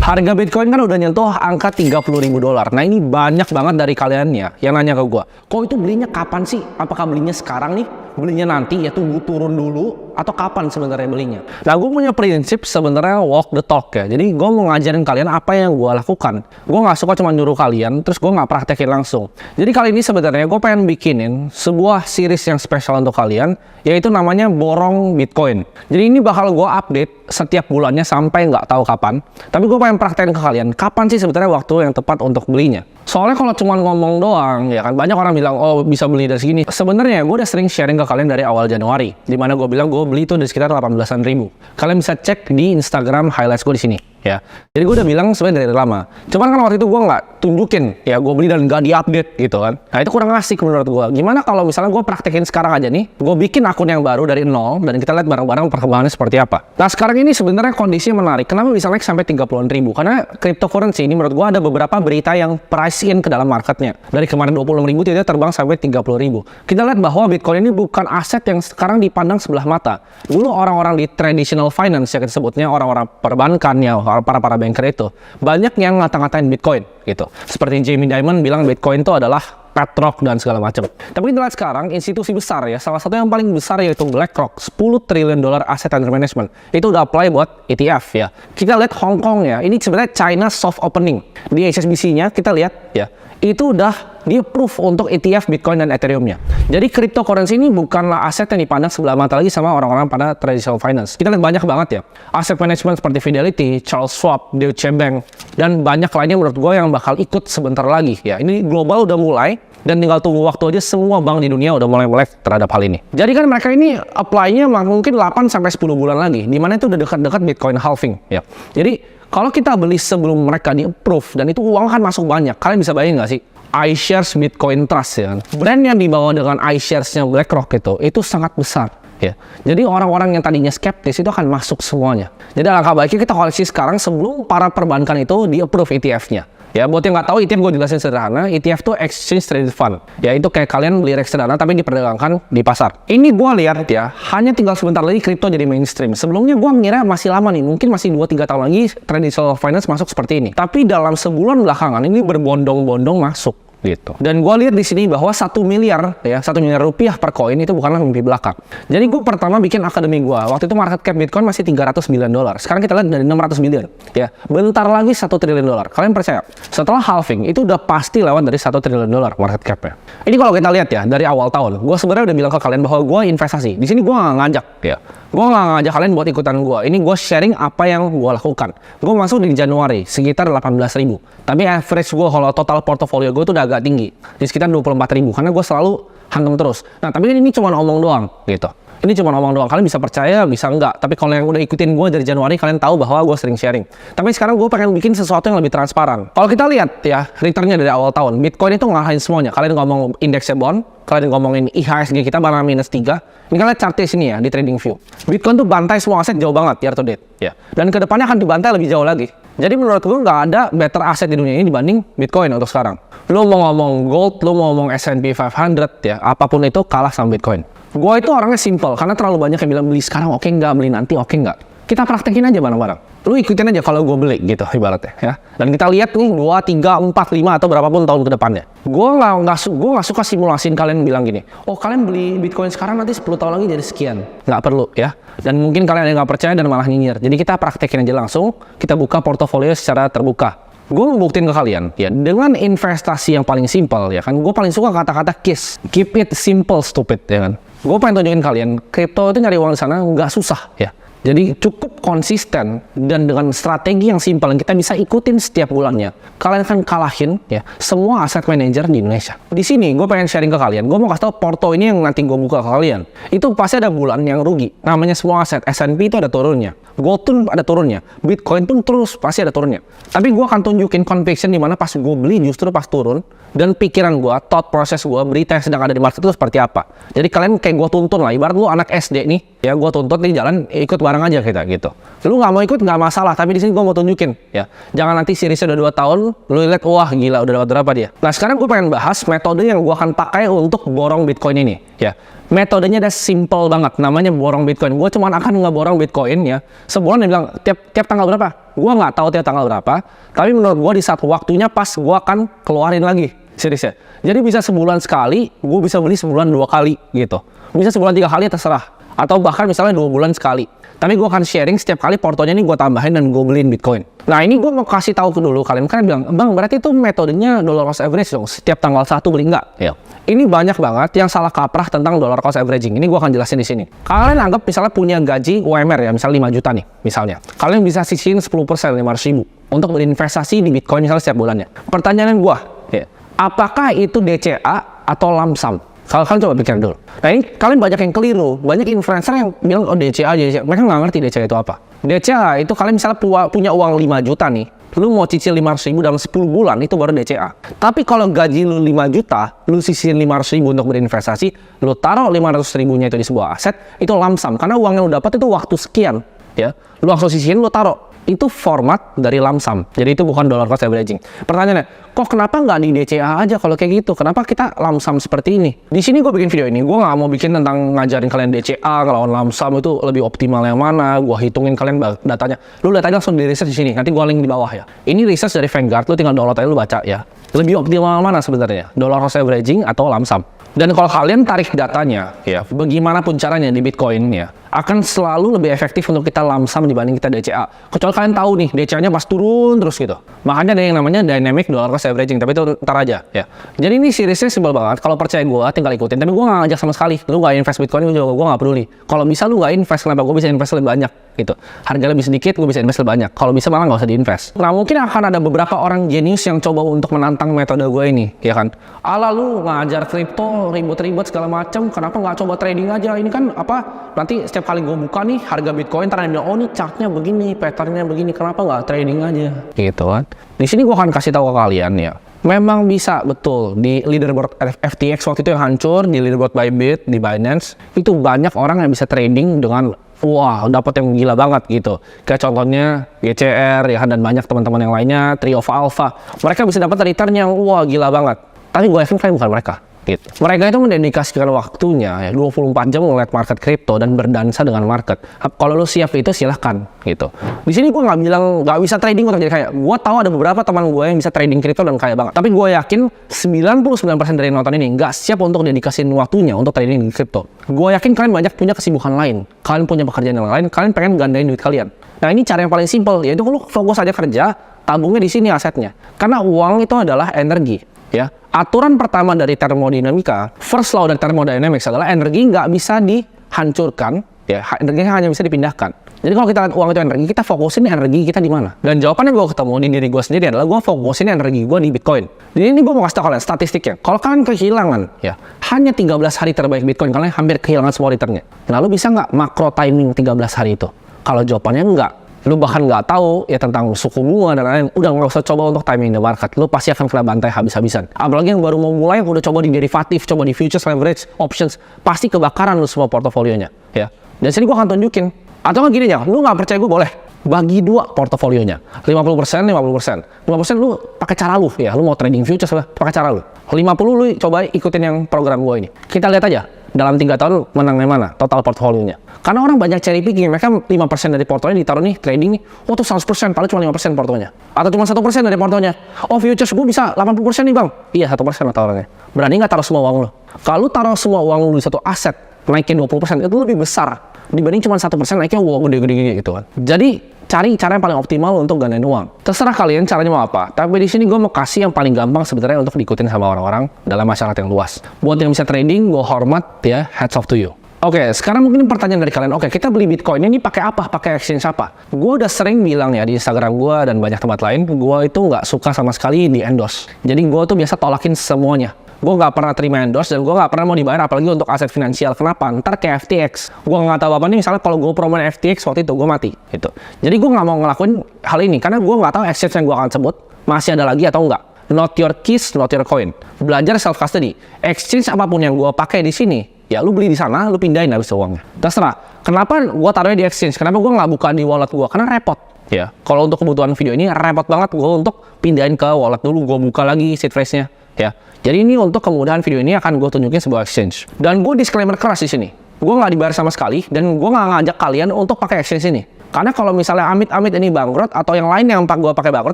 Harga Bitcoin kan udah nyentuh angka $30.000. Nah ini banyak banget dari kalian ya yang nanya ke gue, kok itu belinya kapan sih? Apakah belinya sekarang nih? Belinya nanti ya tunggu turun dulu? Atau kapan sebenarnya belinya? Nah gue punya prinsip sebenarnya walk the talk ya. Jadi gue mau ngajarin kalian apa yang gue lakukan. Gue nggak suka cuma nyuruh kalian terus gue nggak praktekin langsung. Jadi kali ini sebenarnya gue pengen bikinin sebuah series yang spesial untuk kalian, yaitu namanya borong Bitcoin. Jadi ini bakal gue update setiap bulannya sampai nggak tahu kapan. Tapi gue pengen praktekin ke kalian kapan sih sebenarnya waktu yang tepat untuk belinya. Soalnya kalau cuma ngomong doang ya kan banyak orang bilang oh bisa beli dari segini. Sebenarnya gue udah sering sharing ke kalian dari awal Januari, dimana gue bilang gue beli itu dari sekitar 18-an ribu. Kalian bisa cek di Instagram highlights gue di sini ya. Jadi gue udah bilang sebenarnya dari lama. Cuman kan waktu itu gue nggak tunjukin ya gue beli dan nggak diupdate gitu kan. Nah itu kurang asik menurut gue. Gimana kalau misalnya gue praktekin sekarang aja nih, gue bikin akun yang baru dari nol dan kita lihat bareng-bareng perkembangannya seperti apa. Nah sekarang ini sebenarnya kondisinya menarik. Kenapa bisa naik sampai 30-an ribu? Karena cryptocurrency ini menurut gue ada beberapa berita yang price in ke dalam marketnya. Dari kemarin 26 ribu tiba-tiba terbang sampai 30 ribu. Kita lihat bahwa Bitcoin ini bukan aset yang sekarang dipandang sebelah mata. Dulu orang-orang di traditional finance ya kita sebutnya orang-orang perbankan ya, para banker itu banyak yang ngata-ngatain Bitcoin gitu. Seperti Jamie Dimon bilang Bitcoin itu adalah petrok dan segala macam. Tapi kita lihat sekarang institusi besar ya, salah satu yang paling besar yaitu BlackRock, $10 triliun asset under management. Itu udah apply buat ETF ya. Kita lihat Hong Kong ya, ini sebenarnya China soft opening. Di HSBC-nya kita lihat ya, itu udah di-approve untuk ETF Bitcoin dan Ethereum-nya. Jadi cryptocurrency ini bukanlah aset yang dipandang sebelah mata lagi sama orang-orang pada traditional finance. Kita lihat banyak banget ya, aset management seperti Fidelity, Charles Schwab, Deutsche Bank, dan banyak lainnya menurut gue yang bakal ikut sebentar lagi ya. Ini global udah mulai, dan tinggal tunggu waktu aja semua bank di dunia udah mulai melek terhadap hal ini. Jadi kan mereka ini apply-nya mungkin 8-10 bulan lagi, dimana itu udah dekat-dekat Bitcoin halving ya. Jadi kalau kita beli sebelum mereka di-approve, dan itu uang kan masuk banyak, kalian bisa bayangin nggak sih? iShares Bitcoin Trust ya kan? Brand yang dibawa dengan iShares-nya BlackRock itu sangat besar ya. Jadi orang-orang yang tadinya skeptis itu akan masuk semuanya. Jadi alangkah baiknya kita koleksi sekarang sebelum para perbankan itu di-approve ETF-nya. Ya, buat yang nggak tahu ETF gue jelasin sederhana, ETF itu Exchange Traded Fund. Ya, itu kayak kalian beli reksadana tapi diperdagangkan di pasar. Ini gue lihat ya, hanya tinggal sebentar lagi kripto jadi mainstream. Sebelumnya gue ngira masih lama nih, mungkin masih 2-3 tahun lagi traditional finance masuk seperti ini. Tapi dalam sebulan belakangan ini berbondong-bondong masuk gitu. Dan gue lihat di sini bahwa 1 miliar ya, 1 miliar rupiah per koin itu bukanlah mimpi belaka. Jadi gue pertama bikin akademi gue. Waktu itu market cap Bitcoin masih $300 million. Sekarang kita lihat dari 600 million ya. Bentar lagi $1 triliun. Kalian percaya? Setelah halving itu udah pasti lewat dari $1 triliun market cap-nya. Ini kalau kita lihat ya dari awal tahun, gue sebenarnya udah bilang ke kalian bahwa gue investasi. Di sini gue nggak ngajak ya. Gue nggak ngajak kalian buat ikutan gue. Ini gue sharing apa yang gue lakukan. Gue masuk di Januari sekitar 18 ribu. Tapi average gue kalau total portofolio gue tuh udah agak tinggi. Di sekitar 24 ribu. Karena gue selalu hantam terus. Nah tapi ini cuma omong doang gitu. Ini cuma omong doang. Kalian bisa percaya, bisa enggak. Tapi kalau yang udah ikutin gue dari Januari, kalian tahu bahwa gue sering sharing. Tapi sekarang gue pengen bikin sesuatu yang lebih transparan. Kalau kita lihat ya, returnnya dari awal tahun, Bitcoin itu ngalahin semuanya. Kalian ngomong indeksnya bond, kalian ngomongin IHSG kita mana -3. Ini kalian chartnya sini ya, di TradingView. Bitcoin tuh bantai semua aset jauh banget, year to date. Ya. Dan kedepannya akan dibantai lebih jauh lagi. Jadi menurut gue nggak ada better aset di dunia ini dibanding Bitcoin untuk sekarang. Lo mau ngomong gold, lo mau ngomong S&P 500 ya, apapun itu kalah sama Bitcoin. Gue itu orangnya simple, karena terlalu banyak yang bilang beli sekarang oke nggak, beli nanti oke nggak. Kita praktekin aja bareng-bareng. Lu ikutin aja kalau gue beli gitu ibaratnya ya. Dan kita lihat nih 2, 3, 4, 5 atau berapapun tahun ke depannya. Gue nggak suka simulasiin kalian bilang gini, oh kalian beli Bitcoin sekarang nanti 10 tahun lagi jadi sekian. Nggak perlu ya. Dan mungkin kalian yang nggak percaya dan malah nyinyir. Jadi kita praktekin aja langsung, kita buka portofolio secara terbuka. Gue mau buktiin ke kalian ya, dengan investasi yang paling simpel ya kan. Gue paling suka kata-kata KISS, keep it simple stupid ya kan. Gue pengen tunjukin kalian, kripto itu nyari uang di sana nggak susah ya. Jadi cukup konsisten dan dengan strategi yang simpel yang kita bisa ikutin setiap bulannya, kalian akan kalahin ya semua aset manager di Indonesia. Di sini gue pengen sharing ke kalian, gue mau kasih tau porto ini yang nanti gue buka ke kalian. Itu pasti ada bulan yang rugi. Namanya semua aset, S&P itu ada turunnya, gold pun ada turunnya, Bitcoin pun terus pasti ada turunnya. Tapi gue akan tunjukin conviction di mana pas gue beli justru pas turun, dan pikiran gue, thought process gue, berita yang sedang ada di market itu seperti apa. Jadi kalian kayak gue tuntun lah, ibarat lu anak SD nih, Ya gue tuntut nih jalan, ikut bareng aja kita gitu. Lu nggak mau ikut nggak masalah, tapi di sini gue mau tunjukin ya. Jangan nanti seriesnya udah 2 tahun, lu lihat wah gila udah dapat berapa dia. Nah sekarang gue pengen bahas metode yang gue akan pakai untuk borong Bitcoin ini ya. Metodenya udah simple banget, namanya borong Bitcoin. Gue cuma akan ngeborong Bitcoin ya. Sebulan dia bilang tiap tanggal berapa? Gue nggak tahu tiap tanggal berapa. Tapi menurut gue di saat waktunya pas gue akan keluarin lagi. Serius ya. Jadi bisa sebulan sekali, gue bisa beli sebulan 2 kali gitu. Bisa sebulan 3 kali terserah. Atau bahkan misalnya 2 bulan sekali. Tapi gue akan sharing setiap kali portonya ini gue tambahin dan gue beliin Bitcoin. Nah ini gue mau kasih tahu dulu kalian bilang, bang berarti itu metodenya dollar cost average dong. Setiap tanggal 1 beli enggak? Ya. Ini banyak banget yang salah kaprah tentang dollar cost averaging. Ini gue akan jelasin di sini. Kalian anggap misalnya punya gaji UMR ya, misalnya 5 juta nih, misalnya. Kalian bisa sisihin 10%, 500 ribu untuk berinvestasi di Bitcoin misalnya setiap bulannya. Pertanyaan gue, ya, apakah itu DCA atau lump sum? Kalian coba pikir dulu. Nah ini kalian banyak yang keliru. Banyak influencer yang bilang oh DCA. Mereka nggak ngerti DCA itu apa. DCA itu kalian misalnya punya uang 5 juta nih. Lu mau cicil 500 ribu dalam 10 bulan itu baru DCA. Tapi kalau gaji lu 5 juta, lu sisihin 500 ribu untuk berinvestasi, lu taruh 500 ribunya itu di sebuah aset, itu lump sum. Karena uang yang lu dapat itu waktu sekian. Ya, lu langsung sisihin, lu taruh. Itu format dari lump sum. Jadi itu bukan dollar cost averaging. Pertanyaannya, kok kenapa nggak di DCA aja kalau kayak gitu? Kenapa kita lump sum seperti ini? Di sini gue bikin video ini, gue nggak mau bikin tentang ngajarin kalian DCA, ngelawan lump sum itu lebih optimal yang mana. Gue hitungin kalian datanya. Lu lihat aja langsung di research di sini. Nanti gue link di bawah ya. Ini research dari Vanguard, lu tinggal download aja, lu baca ya. Lebih optimal mana sebenarnya? Dollar cost averaging atau lump sum? Dan kalau kalian tarik datanya, ya, bagaimanapun caranya di Bitcoin ya, akan selalu lebih efektif untuk kita lump sum dibanding kita DCA. Kecuali kalian tahu nih, DCA-nya pas turun terus gitu. Makanya ada yang namanya dynamic dollar cost averaging, tapi itu ntar aja ya. Jadi ini seriesnya simpel banget. Kalau percaya gue, tinggal ikutin. Tapi gue nggak ngajak sama sekali. Lu nggak invest Bitcoin, gue nggak peduli. Kalau bisa lu nggak invest, kenapa gue bisa invest lebih banyak gitu. Harga lebih sedikit, gue bisa invest lebih banyak. Kalau bisa malah nggak usah diinvest. Nah mungkin akan ada beberapa orang jenius yang coba untuk menantang metode gue ini, ya kan? Ala lu ngajar kripto ribut-ribut segala macam, kenapa nggak coba trading aja? Ini kan apa? Nanti setiap kali gue buka nih harga Bitcoin, ntar bilang oh ini chartnya begini, patternnya begini, kenapa nggak trading aja? Gitu kan? Di sini gue akan kasih tahu ke kalian ya. Memang bisa betul di leaderboard FTX waktu itu yang hancur, di leaderboard Bybit, di Binance itu banyak orang yang bisa trading dengan wah dapat yang gila banget gitu. Kayak contohnya GCR ya dan banyak teman-teman yang lainnya, Trio of Alpha. Mereka bisa dapat return yang wah gila banget. Tapi gue yakin kalian bukan mereka. Gitu. Mereka itu mendedikasikan waktunya ya 24 jam ngeliat market kripto dan berdansa dengan market. Kalau lu siap itu silahkan gitu. Di sini gue nggak bilang nggak bisa trading untuk jadi kaya. Gue tahu ada beberapa teman gue yang bisa trading kripto dan kaya banget. Tapi gue yakin 99% dari nonton ini nggak siap untuk dedikasiin waktunya untuk trading di kripto. Gue yakin kalian banyak punya kesibukan lain. Kalian punya pekerjaan yang lain. Kalian pengen gandain duit kalian. Nah ini cara yang paling simpel yaitu lu fokus aja kerja, tabungnya di sini asetnya. Karena uang itu adalah energi. Ya, aturan pertama dari termodinamika, first law dari thermodynamics adalah energi nggak bisa dihancurkan, ya, energinya hanya bisa dipindahkan. Jadi kalau kita lihat uang itu energi, kita fokusin energi kita di mana? Dan jawabannya gue ketemu di diri gue sendiri adalah gue fokusin energi gue di Bitcoin. Jadi ini gue mau kasih tau kalian statistiknya. Kalau kalian kehilangan, ya, hanya 13 hari terbaik Bitcoin, kalian hampir kehilangan semua returnnya. Lalu bisa nggak makro timing 13 hari itu? Kalau jawabannya enggak, lu bahkan nggak tahu ya tentang suku bunga dan lain-lain, udah nggak usah coba untuk timing the market, lu pasti akan kena bantai habis-habisan. Apalagi yang baru mau mulai, yang udah coba di derivatif, coba di futures, leverage, options, pasti kebakaran lu semua portofolionya, ya. Dan sini gua akan tunjukin. Atau nggak gini aja, lu nggak percaya gua boleh bagi dua portofolionya, 50%, 50%, 50% lu pakai cara lu, ya, lu mau trading futures pakai cara lu, 50 lu coba ikutin yang program gua ini. Kita lihat aja dalam 3 tahun menangnya mana total portofolionya. Karena orang banyak cherry picking, mereka 5% dari portonya ditaruh nih trading nih, oh tuh 100%, paling cuma 5% portonya. Atau cuma 1% dari portonya, oh futures gue bisa 80% nih bang. Iya 1% lah taruhnya. Berani nggak taruh semua uang lo? Kalau taruh semua uang lo di satu aset, naikin 20%, itu lebih besar dibanding cuma 1% naiknya uang gede-gede gitu kan. Jadi cari cara yang paling optimal untuk gandain uang. Terserah kalian caranya mau apa. Tapi di sini gue mau kasih yang paling gampang sebenarnya untuk diikutin sama orang-orang dalam masyarakat yang luas. Buat yang bisa trading, gue hormat ya, hats off to you. Oke, sekarang mungkin pertanyaan dari kalian, oke, kita beli Bitcoin ini pakai apa? Pakai exchange apa? Gue udah sering bilang ya di Instagram gue dan banyak tempat lain, gue itu nggak suka sama sekali di endorse. Jadi gue tuh biasa tolakin semuanya. Gue nggak pernah terima endorse dan gue nggak pernah mau dibayar apalagi untuk aset finansial. Kenapa? Ntar kayak FTX. Gue nggak tahu apa nih, misalnya kalau gue promoin FTX waktu itu gue mati. Gitu. Jadi gue nggak mau ngelakuin hal ini karena gue nggak tahu exchange yang gue akan sebut masih ada lagi atau enggak. Not your keys, not your coin. Belajar self custody. Exchange apapun yang gue pakai di sini, ya lu beli di sana, lu pindahin habis uangnya. Terserah. Kenapa gua taruhnya di exchange? Kenapa gua nggak buka di wallet gua? Karena repot. Ya, kalau untuk kebutuhan video ini repot banget gua untuk pindahin ke wallet dulu, gua buka lagi seed phrase-nya. Ya, jadi ini untuk kemudahan video ini akan gue tunjukin sebuah exchange. Dan gue disclaimer keras di sini. Gue nggak dibayar sama sekali dan gue nggak ngajak kalian untuk pakai exchange ini. Karena kalau misalnya amit-amit ini bangkrut atau yang lain yang gue pakai bangkrut,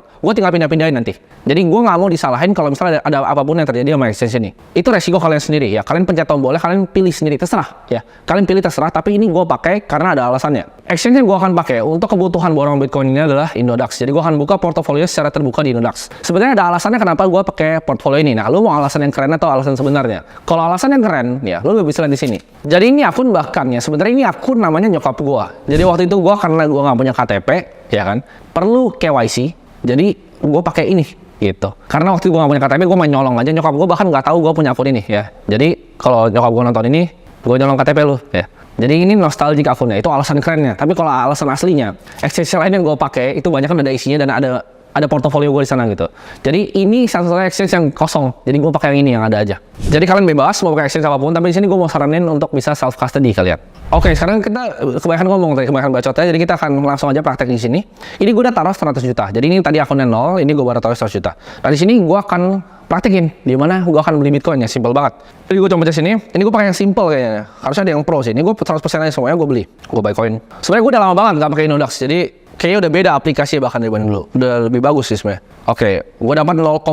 gue tinggal pindah-pindahin nanti. Jadi gue nggak mau disalahin kalau misalnya ada apapun yang terjadi sama exchange ini. Itu resiko kalian sendiri ya. Kalian pencet tombolnya, kalian pilih sendiri, terserah ya. Kalian pilih terserah, tapi ini gue pakai karena ada alasannya. Exchange yang gue akan pakai untuk kebutuhan borong Bitcoin ini adalah Indodax. Jadi gue akan buka portofolio secara terbuka di Indodax. Sebenarnya ada alasannya kenapa gue pakai portfolio ini. Nah, lu mau alasan yang keren atau alasan sebenarnya? Kalau alasan yang keren, ya lu bisa lihat di sini. Jadi ini akun bahkan ya, sebenarnya ini akun namanya nyokap gue. Jadi waktu itu gue karena gue nggak punya KTP, ya kan, perlu KYC. Jadi gue pakai ini gitu. Karena waktu itu gue gak punya KTP, gue main nyolong aja. Nyokap gue bahkan nggak tahu gue punya akun ini ya. Jadi kalau nyokap gue nonton ini, gue nyolong KTP lu ya. Jadi ini nostalgic akunnya, itu alasan kerennya. Tapi kalau alasan aslinya, exchange lain yang gue pakai itu banyak kan ada isinya dan ada portofolio gue di sana gitu. Jadi ini satu-satunya exchange yang kosong. Jadi gue pakai yang ini yang ada aja. Jadi kalian bebas mau pakai exchange apapun, tapi di sini gue mau saranin untuk bisa self custody kalian. Oke, sekarang kita kebanyakan ngomong tadi, kebanyakan bacotnya. Jadi kita akan langsung aja praktek di sini. Ini gue udah taruh 100 juta. Jadi ini tadi akunnya 0, ini gue baru taruh 100 juta. Nah di sini gue akan praktekin di mana gue akan beli Bitcoin ya, simple banget. Jadi gue coba di sini. Ini gue pakai yang simple kayaknya. Harusnya ada yang pro sih. Ini gue 100% aja semuanya gue beli. Gue buy coin. Sebenarnya gue udah lama banget nggak pakai Indodax. Jadi kayaknya udah beda aplikasi bahkan dibanding dulu. Udah lebih bagus sih sebenarnya. Oke, gue dapat 0,2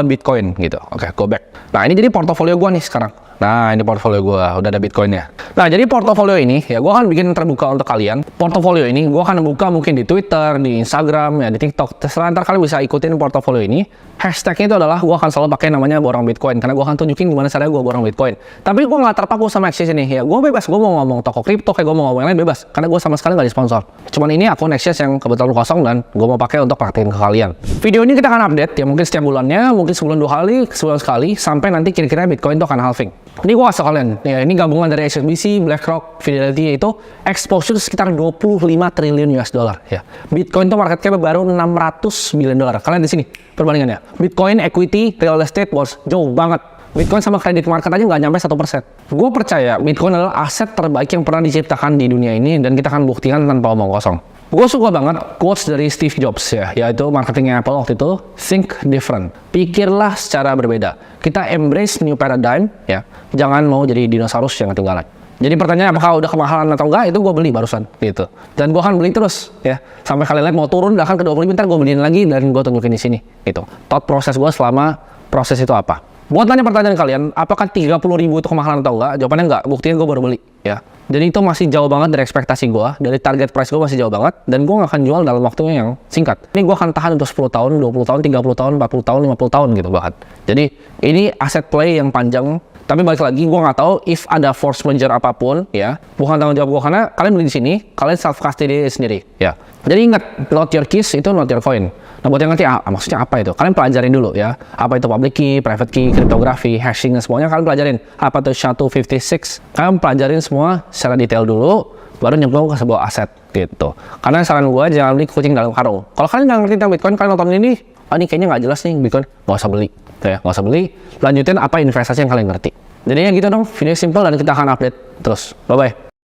Bitcoin gitu. Oke, go back. Nah, ini jadi portofolio gue nih sekarang. Nah, ini portofolio gue, udah ada Bitcoinnya. Nah, jadi portofolio ini, ya gue akan bikin terbuka untuk kalian. Portofolio ini gue akan buka mungkin di Twitter, di Instagram, ya di TikTok. Terserah, ntar kalian bisa ikutin portofolio ini. Hashtagnya itu adalah gue akan selalu pakai namanya borong Bitcoin. Karena gue akan tunjukin gimana caranya gue borong Bitcoin. Tapi gue nggak terpaku sama exchange ini. Ya, gue bebas. Gue mau ngomong toko kripto, kayak gue mau ngomong yang lain bebas. Karena gue sama sekali nggak disponsor. Cuman ini akun exchange yang kebetulan kosong dan gue mau pakai untuk praktekin ke kalian. Video ini kita akan update, ya mungkin setiap bulannya, mungkin sebulan 2 kali, sebulan sekali, sampai nanti kira-kira Bitcoin itu akan halving. Ini gue kasih kalian, ya ini gabungan dari HSBC, BlackRock, Fidelity, yaitu exposure sekitar 25 triliun US dollar. Ya. Bitcoin itu market cap baru 600 million dollar. Kalian di sini perbandingannya. Bitcoin, equity, real estate, bonds, jauh banget. Bitcoin sama credit market aja nggak nyampe 1%. Gue percaya Bitcoin adalah aset terbaik yang pernah diciptakan di dunia ini dan kita akan buktikan tanpa omong kosong. Gue suka banget quotes dari Steve Jobs ya, yaitu marketingnya Apple waktu itu, think different, pikirlah secara berbeda. Kita embrace new paradigm ya, jangan mau jadi dinosaurus yang ketinggalan. Jadi pertanyaan apakah udah kemahalan atau enggak, itu gue beli barusan gitu. Dan gue akan beli terus ya, sampai kalian lihat mau turun bahkan ke 20 bentar gue beliin lagi dan gue tunjukin di sini gitu. Thought proses gue selama proses itu apa. Buat tanya pertanyaan kalian, apakah 30.000 itu kemahalan atau enggak? Jawabannya enggak, buktinya gue baru beli ya. Jadi itu masih jauh banget dari ekspektasi gue, dari target price gue masih jauh banget, dan gue gak akan jual dalam waktu yang singkat. Ini gue akan tahan untuk 10 tahun, 20 tahun, 30 tahun, 40 tahun, 50 tahun gitu bahkan. Jadi ini aset play yang panjang, tapi balik lagi gue nggak tahu if ada force majeure apapun ya, bukan tanggung jawab gue karena kalian beli di sini, kalian self custody sendiri ya. Jadi ingat, not your keys itu not your coin. Nah buat yang ngerti maksudnya apa itu, kalian pelajarin dulu ya, apa itu public key, private key, cryptography, hashing dan semuanya kalian pelajarin. Apa itu SHA-256, kalian pelajarin semua secara detail dulu, baru nyemplung ke sebuah aset gitu. Karena saran gue jangan beli kucing dalam karung. Kalau kalian nggak ngerti tentang Bitcoin, kalian nonton ini, ini kayaknya nggak jelas nih Bitcoin, nggak usah beli. Ya, nggak usah beli, lanjutin apa investasi yang kalian ngerti. Jadi ya gitu dong, video simple dan kita akan update terus. Bye-bye.